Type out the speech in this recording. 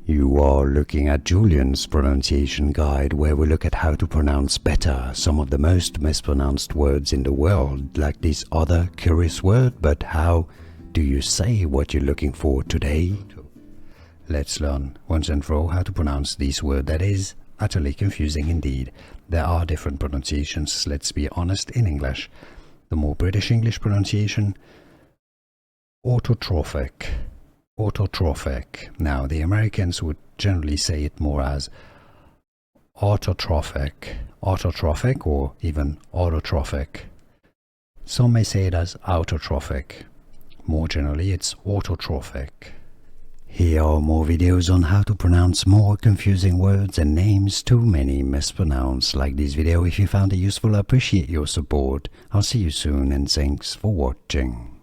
You are looking at Julian's pronunciation guide, where we look at how to pronounce better some of the most mispronounced words in the world, like this other curious word. But how do you say what you're looking for today? Let's learn once and for all how to pronounce this word that is utterly confusing indeed. There are different pronunciations, let's be honest, in English. The more British English pronunciation, autotrophic. Autotrophic. Now, the Americans would generally say it more as autotrophic, autotrophic, or even autotrophic. Some may say it as autotrophic. More generally, it's autotrophic. Here are more videos on how to pronounce more confusing words and names too many mispronounced. Like this video if you found it useful. I appreciate your support. I'll see you soon and thanks for watching.